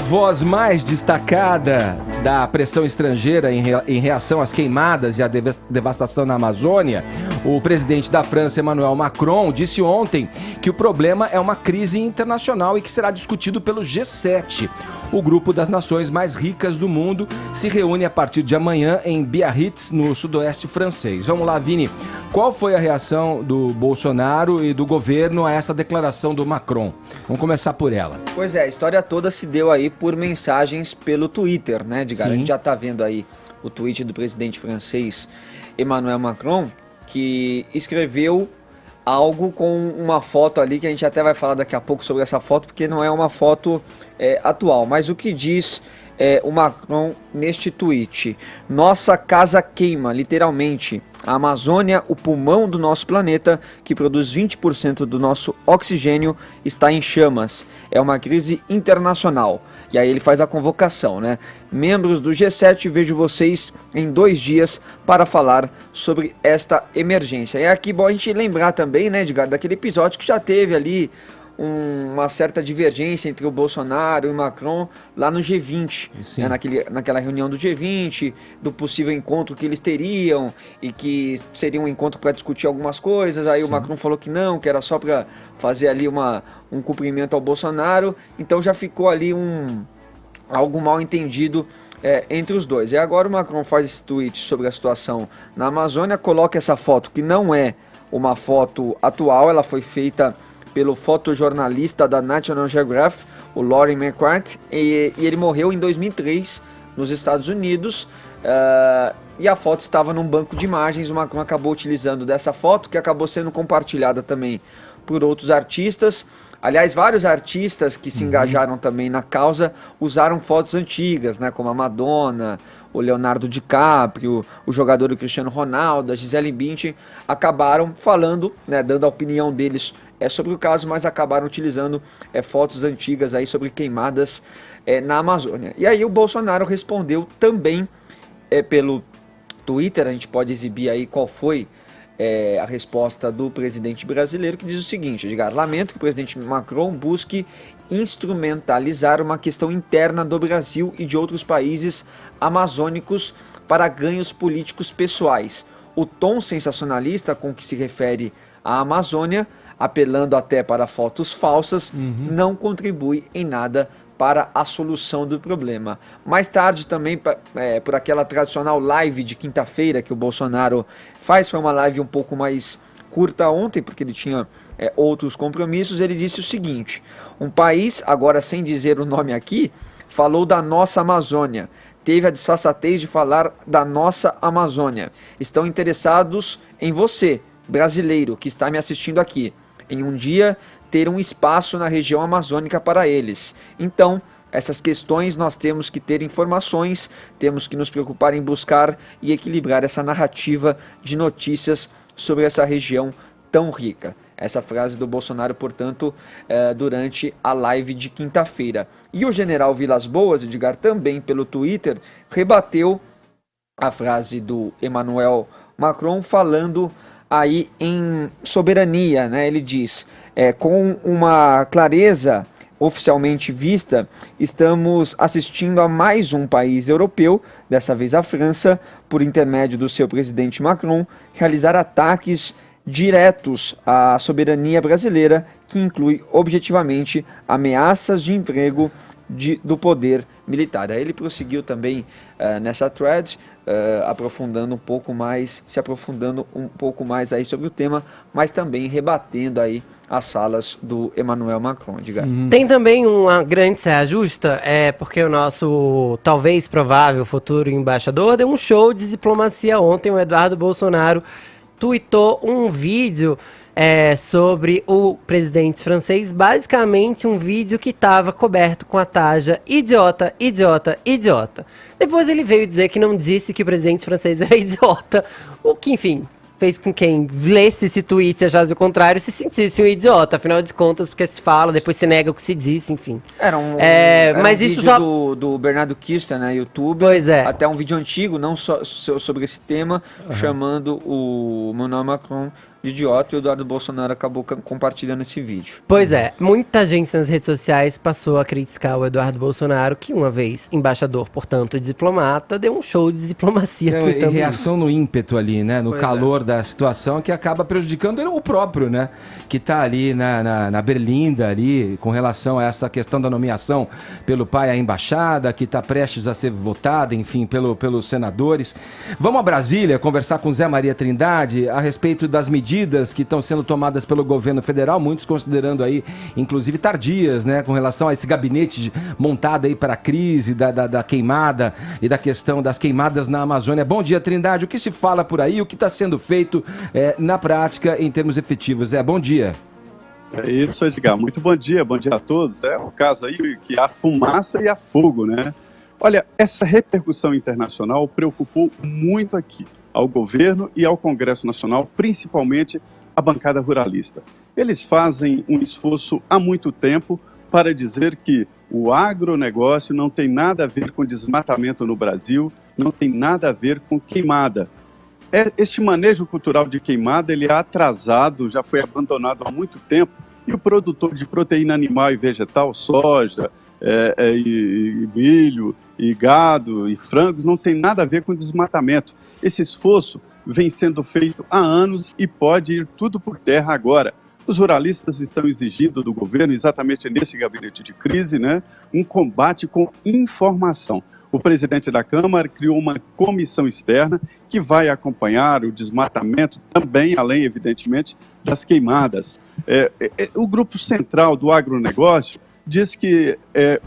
voz mais destacada da pressão estrangeira em reação às queimadas e à devastação na Amazônia, o presidente da França, Emmanuel Macron, disse ontem que o problema é uma crise internacional e que será discutido pelo G7. O grupo das nações mais ricas do mundo se reúne a partir de amanhã em Biarritz, no sudoeste francês. Vamos lá, Vini. Qual foi a reação do Bolsonaro e do governo a essa declaração do Macron? Vamos começar por ela. Pois é, a história toda se deu aí por mensagens pelo Twitter, né, Edgar? A gente já tá vendo aí o tweet do presidente francês Emmanuel Macron, que escreveu algo com uma foto ali, que a gente até vai falar daqui a pouco sobre essa foto, porque não é uma foto atual. Mas o que diz o Macron neste tweet? Nossa casa queima, literalmente. A Amazônia, o pulmão do nosso planeta, que produz 20% do nosso oxigênio, está em chamas. É uma crise internacional. E aí ele faz a convocação, né? Membros do G7, vejo vocês em 2 dias para falar sobre esta emergência. É aqui bom a gente lembrar também, né, Edgar, daquele episódio que já teve ali uma certa divergência entre o Bolsonaro e o Macron lá no G20, né, naquela reunião do G20, do possível encontro que eles teriam e que seria um encontro para discutir algumas coisas. Aí o Macron falou que não, que era só para fazer ali um cumprimento ao Bolsonaro. Então já ficou ali algo mal entendido entre os dois. E agora o Macron faz esse tweet sobre a situação na Amazônia, coloca essa foto que não é uma foto atual, ela foi feita pelo fotojornalista da National Geographic, o Lauren McCarthy, e ele morreu em 2003 nos Estados Unidos, e a foto estava num banco de imagens. O Macron acabou utilizando dessa foto, que acabou sendo compartilhada também por outros artistas. Aliás, vários artistas que se engajaram também na causa usaram fotos antigas, né, como a Madonna, o Leonardo DiCaprio, o jogador Cristiano Ronaldo, a Gisele Bündchen, acabaram falando, né, dando a opinião deles sobre o caso, mas acabaram utilizando fotos antigas aí sobre queimadas na Amazônia. E aí o Bolsonaro respondeu também pelo Twitter. A gente pode exibir aí qual foi a resposta do presidente brasileiro, que diz o seguinte: Edgar, lamento que o presidente Macron busque instrumentalizar uma questão interna do Brasil e de outros países amazônicos para ganhos políticos pessoais. O tom sensacionalista com que se refere à Amazônia, apelando até para fotos falsas, não contribui em nada para a solução do problema. Mais tarde também, por aquela tradicional live de quinta-feira que o Bolsonaro faz, foi uma live um pouco mais curta ontem, porque ele tinha outros compromissos. Ele disse o seguinte: um país, agora sem dizer o nome aqui, falou da nossa Amazônia, teve a desfaçatez de falar da nossa Amazônia. Estão interessados em você, brasileiro, que está me assistindo aqui, em um dia ter um espaço na região amazônica para eles. Então, essas questões nós temos que ter informações, temos que nos preocupar em buscar e equilibrar essa narrativa de notícias sobre essa região tão rica. Essa frase do Bolsonaro, portanto, durante a live de quinta-feira. E o general Vilas Boas, Edgar, também pelo Twitter, rebateu a frase do Emmanuel Macron, falando aí em soberania, né? Ele diz, com uma clareza oficialmente vista, estamos assistindo a mais um país europeu, dessa vez a França, por intermédio do seu presidente Macron, realizar ataques diretos à soberania brasileira, que inclui objetivamente ameaças de emprego do poder militar. Aí ele prosseguiu também nessa thread, se aprofundando um pouco mais aí sobre o tema, mas também rebatendo aí as falas do Emmanuel Macron, diga. Tem também uma grande saia justa, porque o nosso talvez provável futuro embaixador deu um show de diplomacia ontem. O Eduardo Bolsonaro tweetou um vídeo sobre o presidente francês, basicamente um vídeo que estava coberto com a taja idiota, idiota, idiota. Depois ele veio dizer que não disse que o presidente francês era idiota, o que, enfim, fez com quem lesse esse tweet e achasse o contrário se sentisse um idiota, afinal de contas, porque se fala, depois se nega o que se disse, enfim. Era um vídeo do Bernardo Kister, né, YouTube. Pois é. Até um vídeo antigo, não só sobre esse tema, chamando o Emmanuel Macron de idiota, e o Eduardo Bolsonaro acabou compartilhando esse vídeo. Pois é, muita gente nas redes sociais passou a criticar o Eduardo Bolsonaro, que uma vez embaixador, portanto diplomata, deu um show de diplomacia. E reação no ímpeto ali, né? No Pois calor da situação, que acaba prejudicando o próprio, né? Que tá ali na berlinda ali, com relação a essa questão da nomeação pelo pai à embaixada, que está prestes a ser votada, enfim, pelos senadores. Vamos a Brasília conversar com Zé Maria Trindade a respeito das medidas que estão sendo tomadas pelo governo federal, muitos considerando aí, inclusive, tardias, né, com relação a esse gabinete montado aí para a crise da queimada e da questão das queimadas na Amazônia. Bom dia, Trindade. O que se fala por aí? O que está sendo feito na prática em termos efetivos? Bom dia. É isso, Edgar. Muito bom dia a todos. É o caso aí que há fumaça e há fogo, né? Olha, essa repercussão internacional preocupou muito aqui ao governo e ao Congresso Nacional, principalmente a bancada ruralista. Eles fazem um esforço há muito tempo para dizer que o agronegócio não tem nada a ver com desmatamento no Brasil, não tem nada a ver com queimada. Este manejo cultural de queimada, ele é atrasado, já foi abandonado há muito tempo, e o produtor de proteína animal e vegetal, soja, e milho, e gado, e frangos, não tem nada a ver com desmatamento. Esse esforço vem sendo feito há anos e pode ir tudo por terra agora. Os ruralistas estão exigindo do governo, exatamente nesse gabinete de crise, né, um combate com informação. O presidente da Câmara criou uma comissão externa que vai acompanhar o desmatamento também, além, evidentemente, das queimadas. O grupo central do agronegócio diz que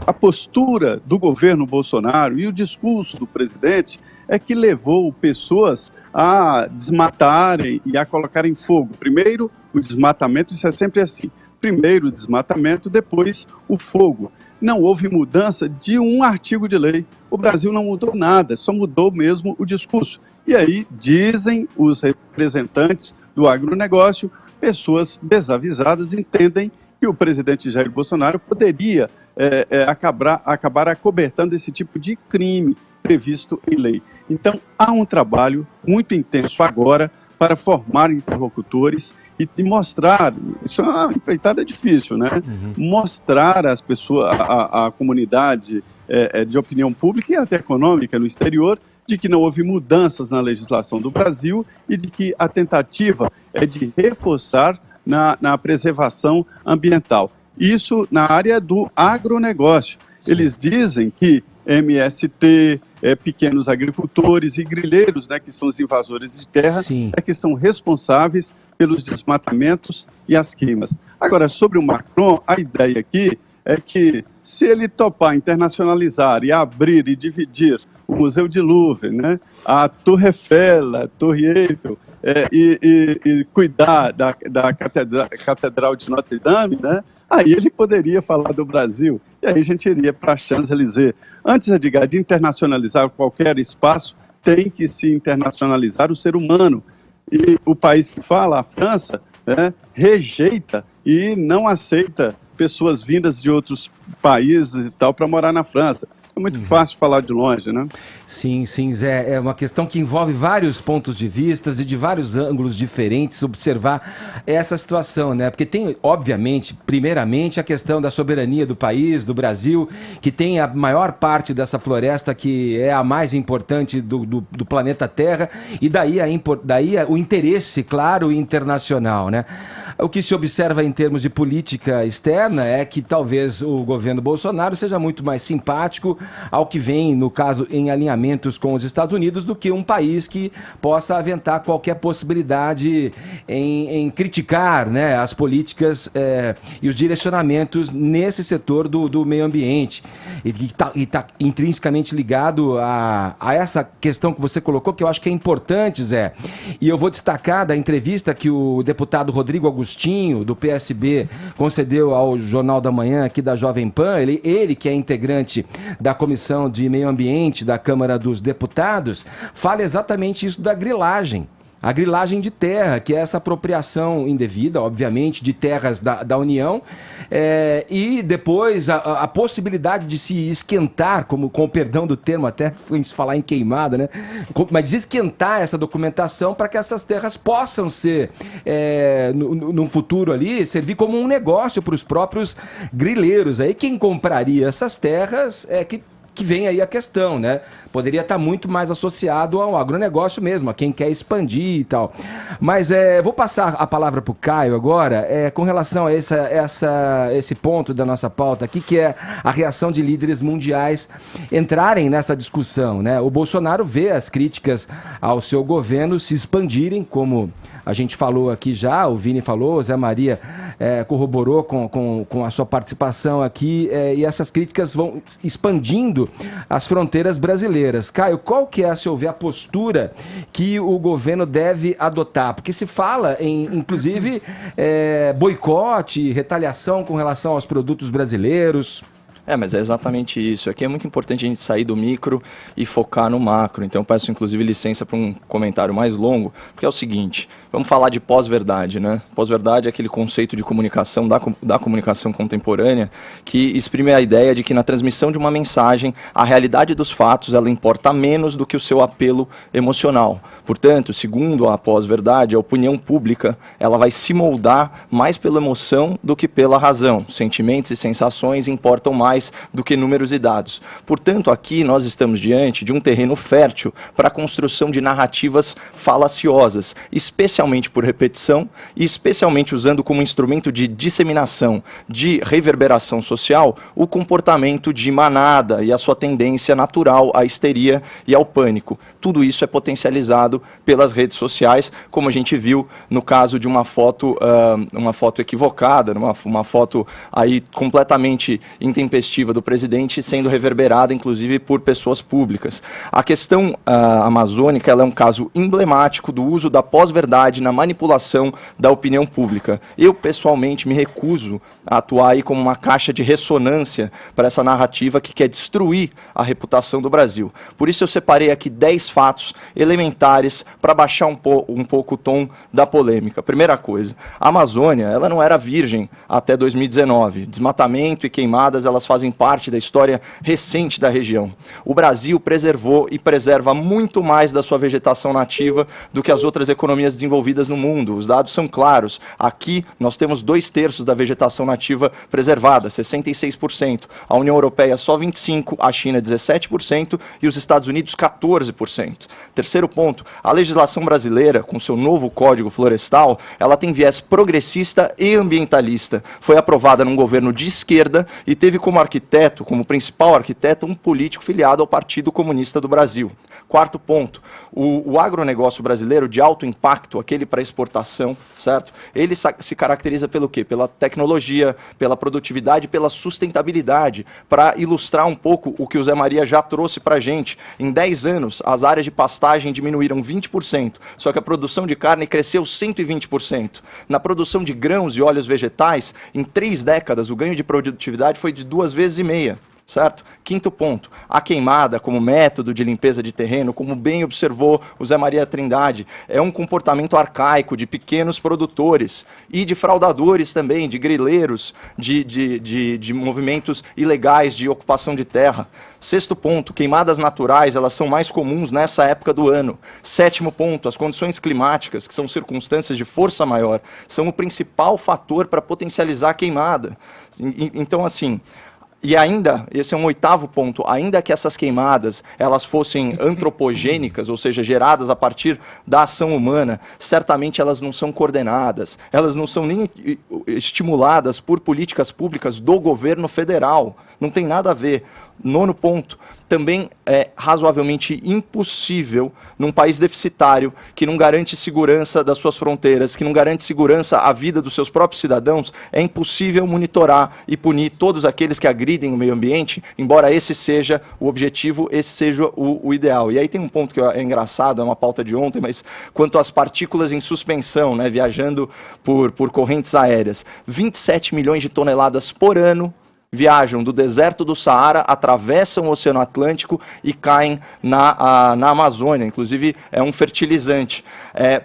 a postura do governo Bolsonaro e o discurso do presidente é que levou pessoas a desmatarem e a colocarem fogo. Primeiro o desmatamento, isso é sempre assim. Primeiro o desmatamento, depois o fogo. Não houve mudança de um artigo de lei. O Brasil não mudou nada, só mudou mesmo o discurso. E aí dizem os representantes do agronegócio, pessoas desavisadas entendem que o presidente Jair Bolsonaro poderia acabar acobertando esse tipo de crime previsto em lei. Então, há um trabalho muito intenso agora para formar interlocutores e mostrar, isso é uma empreitada difícil, né? Mostrar às pessoas, à comunidade de opinião pública e até econômica no exterior, de que não houve mudanças na legislação do Brasil e de que a tentativa é de reforçar na preservação ambiental. Isso na área do agronegócio. Eles dizem que MST, pequenos agricultores e grileiros, né, que são os invasores de terra, que são responsáveis pelos desmatamentos e as queimas. Agora, sobre o Macron, a ideia aqui é que se ele topar internacionalizar e abrir e dividir o Museu de Louvre, né, a Torre Eiffel, a Torre Eiffel, e cuidar da Catedral de Notre Dame, né, aí ele poderia falar do Brasil, e aí a gente iria para a Champs-Élysées. Antes, Edgar, de internacionalizar qualquer espaço, tem que se internacionalizar o ser humano. E o país que fala, a França, né, rejeita e não aceita pessoas vindas de outros países e tal para morar na França. É muito fácil falar de longe, né? Sim, Zé. É uma questão que envolve vários pontos de vista e de vários ângulos diferentes observar essa situação, né? Porque tem, obviamente, primeiramente, a questão da soberania do país, do Brasil, que tem a maior parte dessa floresta que é a mais importante do planeta Terra, e daí o interesse, claro, internacional, né? O que se observa em termos de política externa é que talvez o governo Bolsonaro seja muito mais simpático ao que vem, no caso, em alinhamentos com os Estados Unidos, do que um país que possa aventar qualquer possibilidade em criticar, né, as políticas e os direcionamentos nesse setor do meio ambiente. E está intrinsecamente ligado a essa questão que você colocou, que eu acho que é importante, Zé. E eu vou destacar da entrevista que o deputado Rodrigo Agostinho, do PSB, concedeu ao Jornal da Manhã aqui da Jovem Pan. Ele que é integrante da Comissão de Meio Ambiente da Câmara dos Deputados, fala exatamente isso da grilagem. a grilagem de terra, que é essa apropriação indevida, obviamente, de terras da União, e depois a possibilidade de se esquentar, com o perdão do termo, até foi se falar em queimada, né? Mas esquentar essa documentação para que essas terras possam ser, no futuro ali, servir como um negócio para os próprios grileiros. Aí quem compraria essas terras que vem aí a questão, né? Poderia estar muito mais associado ao agronegócio mesmo, a quem quer expandir e tal. Mas vou passar a palavra para o Caio agora, com relação a esse ponto da nossa pauta aqui, que é a reação de líderes mundiais entrarem nessa discussão, né? O Bolsonaro vê as críticas ao seu governo se expandirem, como a gente falou aqui já, o Vini falou, o Zé Maria corroborou com a sua participação aqui, e essas críticas vão expandindo as fronteiras brasileiras. Caio, qual que é, a seu ver, a postura que o governo deve adotar? Porque se fala em, inclusive, boicote, retaliação com relação aos produtos brasileiros. Mas é exatamente isso. Aqui é muito importante a gente sair do micro e focar no macro. Então eu peço, inclusive, licença para um comentário mais longo, porque é o seguinte, vamos falar de pós-verdade, né? Pós-verdade é aquele conceito de comunicação, da comunicação contemporânea, que exprime a ideia de que na transmissão de uma mensagem, a realidade dos fatos, ela importa menos do que o seu apelo emocional. Portanto, segundo a pós-verdade, a opinião pública, ela vai se moldar mais pela emoção do que pela razão. Sentimentos e sensações importam mais do que números e dados. Portanto, aqui nós estamos diante de um terreno fértil para a construção de narrativas falaciosas, especialmente por repetição e especialmente usando como instrumento de disseminação, de reverberação social, o comportamento de manada e a sua tendência natural à histeria e ao pânico. Tudo isso é potencializado pelas redes sociais, como a gente viu no caso de uma foto equivocada, uma foto aí completamente intempestiva do presidente sendo reverberada, inclusive, por pessoas públicas. A questão amazônica ela é um caso emblemático do uso da pós-verdade na manipulação da opinião pública. Eu, pessoalmente, me recuso a atuar aí como uma caixa de ressonância para essa narrativa que quer destruir a reputação do Brasil. Por isso eu separei aqui 10 fatos elementares para baixar um pouco o tom da polêmica. Primeira coisa, a Amazônia ela não era virgem até 2019. Desmatamento e queimadas elas fazem parte da história recente da região. O Brasil preservou e preserva muito mais da sua vegetação nativa do que as outras economias desenvolvidas no mundo. Os dados são claros. Aqui nós temos 2/3 da vegetação nativa preservada, 66%. A União Europeia só 25%, a China 17% e os Estados Unidos 14%. Terceiro ponto, a legislação brasileira, com seu novo Código Florestal, ela tem viés progressista e ambientalista. Foi aprovada num governo de esquerda e teve como principal arquiteto, um político filiado ao Partido Comunista do Brasil. Quarto ponto, o agronegócio brasileiro de alto impacto, aquele para exportação, certo? Ele se caracteriza pelo quê? Pela tecnologia, pela produtividade, pela sustentabilidade. Para ilustrar um pouco o que o Zé Maria já trouxe para a gente, em 10 anos, as áreas de pastagem diminuíram 20%, só que a produção de carne cresceu 120%. Na produção de grãos e óleos vegetais, em 3 décadas, o ganho de produtividade foi de 2,5 vezes. Certo? Quinto ponto, a queimada como método de limpeza de terreno, como bem observou o Zé Maria Trindade, é um comportamento arcaico de pequenos produtores e de fraudadores também, de grileiros, de movimentos ilegais de ocupação de terra. Sexto ponto, queimadas naturais, elas são mais comuns nessa época do ano. Sétimo ponto, as condições climáticas, que são circunstâncias de força maior, são o principal fator para potencializar a queimada. Então, assim... E ainda, esse é um 8º ponto, ainda que essas queimadas elas fossem antropogênicas, ou seja, geradas a partir da ação humana, certamente elas não são coordenadas, elas não são nem estimuladas por políticas públicas do governo federal, não tem nada a ver. Nono ponto, também é razoavelmente impossível num país deficitário, que não garante segurança das suas fronteiras, que não garante segurança à vida dos seus próprios cidadãos, é impossível monitorar e punir todos aqueles que agridem o meio ambiente, embora esse seja o objetivo, esse seja o ideal. E aí tem um ponto que é engraçado, é uma pauta de ontem, mas quanto às partículas em suspensão, né, viajando por correntes aéreas, 27 milhões de toneladas por ano viajam do deserto do Saara, atravessam o Oceano Atlântico e caem na Amazônia. Inclusive, é um fertilizante.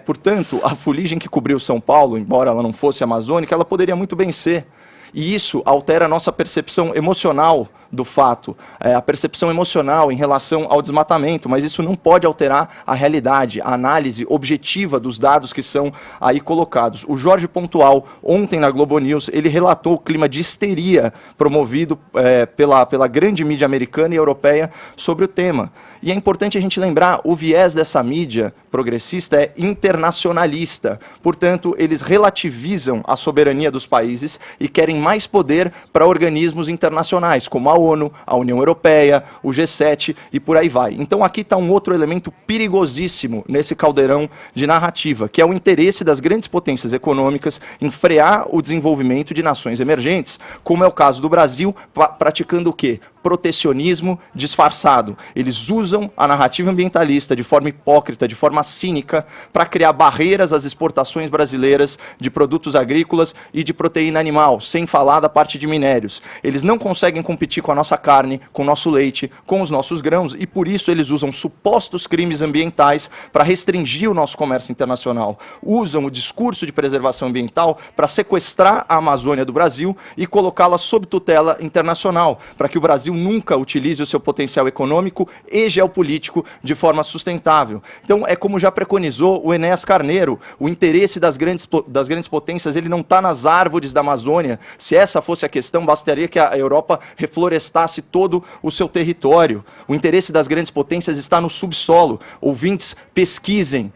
Portanto, a fuligem que cobriu São Paulo, embora ela não fosse amazônica, ela poderia muito bem ser. E isso altera a nossa percepção emocional do fato, a percepção emocional em relação ao desmatamento, mas isso não pode alterar a realidade, a análise objetiva dos dados que são aí colocados. O Jorge Pontual, ontem na Globo News, ele relatou o clima de histeria promovido pela grande mídia americana e europeia sobre o tema. E é importante a gente lembrar, o viés dessa mídia progressista é internacionalista. Portanto, eles relativizam a soberania dos países e querem mais poder para organismos internacionais, como a ONU, a União Europeia, o G7 e por aí vai. Então aqui está um outro elemento perigosíssimo nesse caldeirão de narrativa, que é o interesse das grandes potências econômicas em frear o desenvolvimento de nações emergentes, como é o caso do Brasil, praticando o quê? Protecionismo disfarçado. Eles usam a narrativa ambientalista de forma hipócrita, de forma cínica, para criar barreiras às exportações brasileiras de produtos agrícolas e de proteína animal, sem falar da parte de minérios. Eles não conseguem competir com a nossa carne, com o nosso leite, com os nossos grãos, e por isso eles usam supostos crimes ambientais para restringir o nosso comércio internacional. Usam o discurso de preservação ambiental para sequestrar a Amazônia do Brasil e colocá-la sob tutela internacional, para que o Brasil nunca utilize o seu potencial econômico e geopolítico de forma sustentável. Então, é como já preconizou o Enéas Carneiro, o interesse das grandes potências, ele não está nas árvores da Amazônia. Se essa fosse a questão, bastaria que a Europa reflorestasse todo o seu território. O interesse das grandes potências está no subsolo. Ouvintes, pesquisem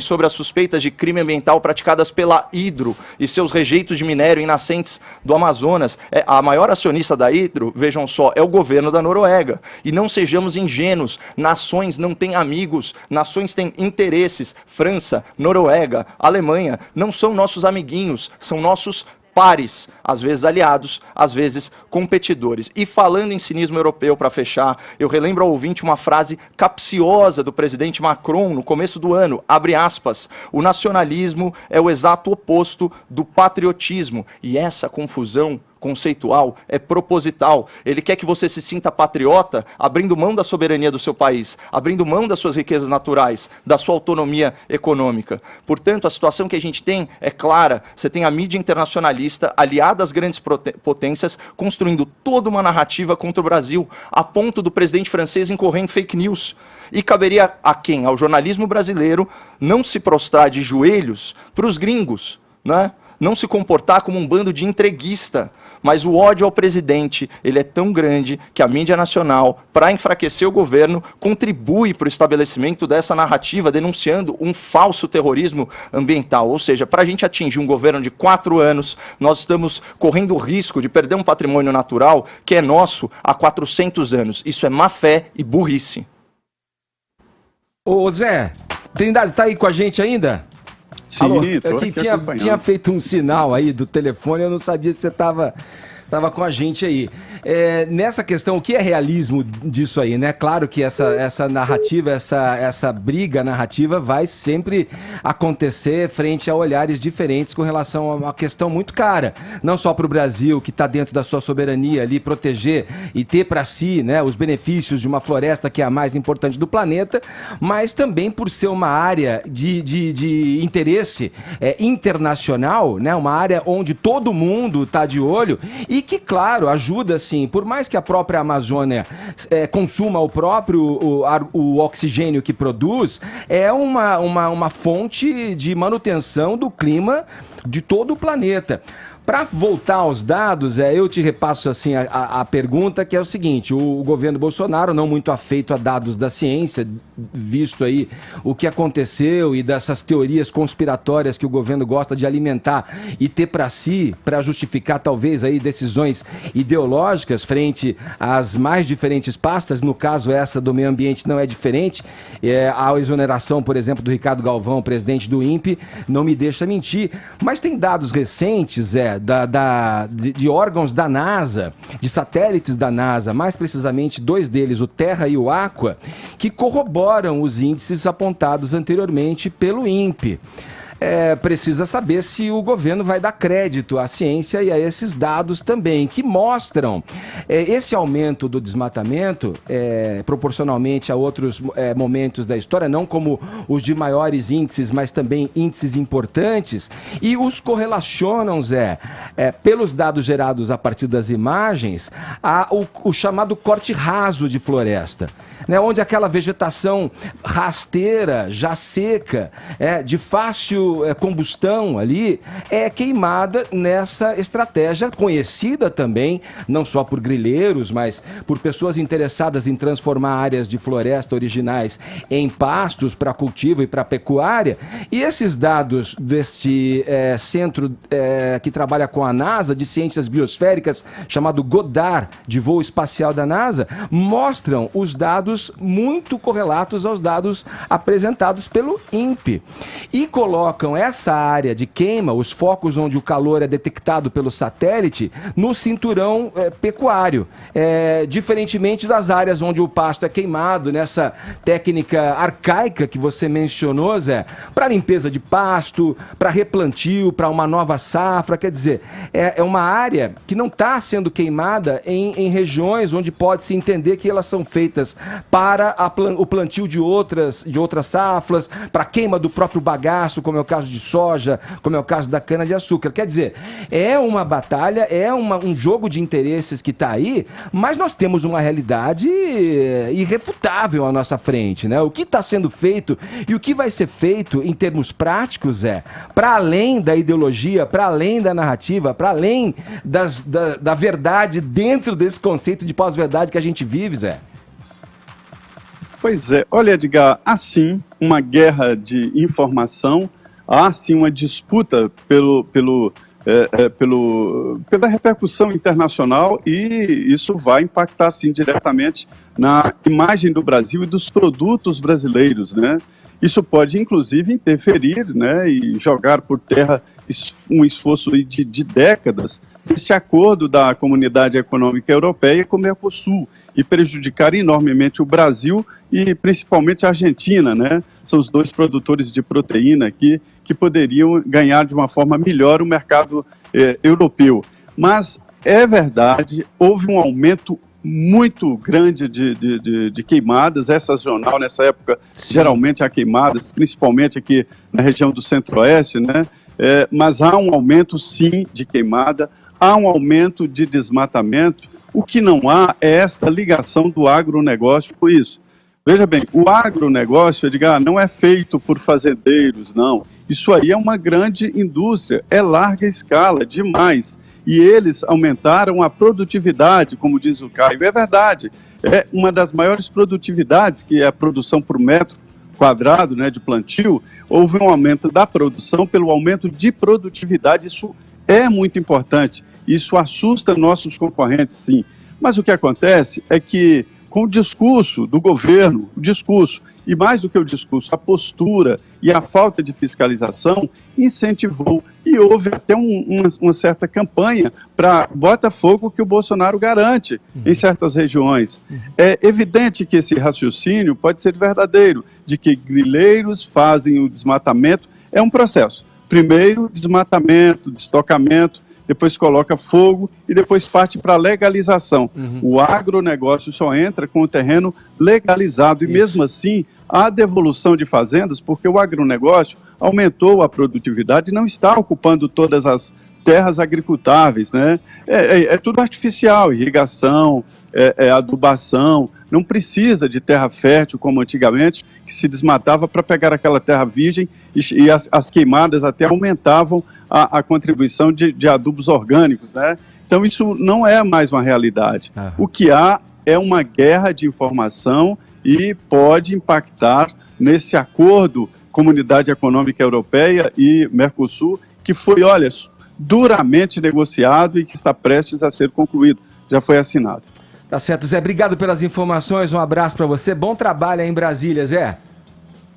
sobre as suspeitas de crime ambiental praticadas pela Hydro e seus rejeitos de minério em nascentes do Amazonas. A maior acionista da Hydro, vejam só, é o governo da Noruega. E não sejamos ingênuos, nações não têm amigos, nações têm interesses. França, Noruega, Alemanha não são nossos amiguinhos, são nossos pares, às vezes aliados, às vezes competidores. E falando em cinismo europeu, para fechar, eu relembro ao ouvinte uma frase capciosa do presidente Macron no começo do ano, abre aspas, o nacionalismo é o exato oposto do patriotismo, e essa confusão conceitual é proposital. Ele quer que você se sinta patriota abrindo mão da soberania do seu país, abrindo mão das suas riquezas naturais, da sua autonomia econômica. Portanto, a situação que a gente tem é clara. Você tem a mídia internacionalista aliada às grandes potências construindo toda uma narrativa contra o Brasil, a ponto do presidente francês incorrer em fake news. E caberia a quem? Ao jornalismo brasileiro não se prostrar de joelhos para os gringos, né? Não se comportar como um bando de entreguista. Mas o ódio ao presidente, ele é tão grande que a mídia nacional, para enfraquecer o governo, contribui para o estabelecimento dessa narrativa, denunciando um falso terrorismo ambiental. Ou seja, para a gente atingir um governo de 4 anos, nós estamos correndo o risco de perder um patrimônio natural que é nosso há 400 anos. Isso é má fé e burrice. Ô Zé, Trindade, tá aí com a gente ainda? Sim, alô, aqui tinha feito um sinal aí do telefone, eu não sabia se você estava com a gente aí. Nessa questão, o que é realismo disso aí, né? Claro que essa narrativa, essa briga narrativa vai sempre acontecer frente a olhares diferentes com relação a uma questão muito cara. Não só para o Brasil, que está dentro da sua soberania ali, proteger e ter para si, né, os benefícios de uma floresta que é a mais importante do planeta, mas também por ser uma área de interesse internacional, né? Uma área onde todo mundo está de olho e que, claro, ajuda, sim, por mais que a própria Amazônia consuma o oxigênio que produz, é uma fonte de manutenção do clima de todo o planeta. Para voltar aos dados, eu te repasso assim a pergunta, que é o seguinte: o governo Bolsonaro, não muito afeito a dados da ciência, visto aí o que aconteceu e dessas teorias conspiratórias que o governo gosta de alimentar e ter para si, para justificar talvez aí decisões ideológicas frente às mais diferentes pastas, no caso essa do meio ambiente não é diferente, a exoneração, por exemplo, do Ricardo Galvão, presidente do INPE, não me deixa mentir, mas tem dados recentes, de órgãos da NASA, de satélites da NASA, mais precisamente 2 deles, o Terra e o Aqua, que corroboram os índices apontados anteriormente pelo INPE. precisa saber se o governo vai dar crédito à ciência e a esses dados também, que mostram esse aumento do desmatamento, proporcionalmente a outros momentos da história, não como os de maiores índices, mas também índices importantes, e os correlacionam, Zé, pelos dados gerados a partir das imagens, o chamado corte raso de floresta. Né, onde aquela vegetação rasteira, já seca, de fácil combustão ali, é queimada nessa estratégia conhecida também, não só por grileiros, mas por pessoas interessadas em transformar áreas de floresta originais em pastos para cultivo e para pecuária. E esses dados deste centro que trabalha com a NASA, de ciências biosféricas, chamado Goddard, de voo espacial da NASA, mostram os dados muito correlatos aos dados apresentados pelo INPE e colocam essa área de queima, os focos onde o calor é detectado pelo satélite, no cinturão pecuário, diferentemente das áreas onde o pasto é queimado, nessa técnica arcaica que você mencionou, Zé, para limpeza de pasto, para replantio, para uma nova safra. Quer dizer, é uma área que não está sendo queimada em regiões onde pode-se entender que elas são feitas para o plantio de outras safras, para a queima do próprio bagaço, como é o caso de soja, como é o caso da cana-de-açúcar. Quer dizer, é uma batalha, um jogo de interesses que está aí, mas nós temos uma realidade irrefutável à nossa frente, né? O que está sendo feito e o que vai ser feito em termos práticos para além da ideologia, para além da narrativa, para além da verdade dentro desse conceito de pós-verdade que a gente vive, Zé. Pois é, olha, Edgar, há sim uma guerra de informação, há sim uma disputa pela repercussão internacional, e isso vai impactar sim diretamente na imagem do Brasil e dos produtos brasileiros, né? Isso pode inclusive interferir, né, e jogar por terra um esforço de décadas deste acordo da Comunidade Econômica Europeia com o Mercosul, e prejudicar enormemente o Brasil e principalmente a Argentina, né? São os dois produtores de proteína aqui que poderiam ganhar de uma forma melhor o mercado europeu. Mas é verdade, houve um aumento muito grande de queimadas, é sazonal nessa época. Sim. Geralmente há queimadas, principalmente aqui na região do Centro-Oeste, né? Mas há um aumento sim de queimada, há um aumento de desmatamento. O que não há é esta ligação do agronegócio com isso. Veja bem, o agronegócio, Edgar, não é feito por fazendeiros, não. Isso aí é uma grande indústria, é larga escala, demais. E eles aumentaram a produtividade, como diz o Caio. É verdade, é uma das maiores produtividades, que é a produção por metro quadrado, né, de plantio. Houve um aumento da produção pelo aumento de produtividade. Isso é muito importante. Isso assusta nossos concorrentes, sim. Mas o que acontece é que, com o discurso do governo, e mais do que o discurso, a postura e a falta de fiscalização, incentivou, e houve até uma certa campanha para Botafogo que o Bolsonaro garante em certas regiões. É evidente que esse raciocínio pode ser verdadeiro, de que grileiros fazem o desmatamento. É um processo. Primeiro, desmatamento, destocamento, depois coloca fogo e depois parte para a legalização. O agronegócio só entra com o terreno legalizado. E mesmo assim, há devolução de fazendas, porque o agronegócio aumentou a produtividade e não está ocupando todas as terras agricultáveis, né? É tudo artificial, irrigação, adubação. Não precisa de terra fértil como antigamente, que se desmatava para pegar aquela terra virgem, e as queimadas até aumentavam a contribuição de adubos orgânicos, né? Então isso não é mais uma realidade. O que há é uma guerra de informação e pode impactar nesse acordo Comunidade Econômica Europeia e Mercosul, que foi, olha, duramente negociado e que está prestes a ser concluído. Já foi assinado. Tá certo, Zé. Obrigado pelas informações. Um abraço para você. Bom trabalho aí em Brasília, Zé.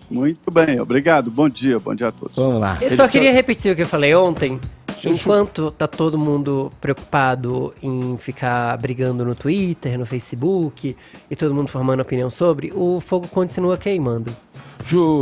Muito bem, obrigado. Bom dia a todos. Vamos lá. Eu só queria repetir o que eu falei ontem. Enquanto tá todo mundo preocupado em ficar brigando no Twitter, no Facebook, e todo mundo formando opinião sobre, o fogo continua queimando.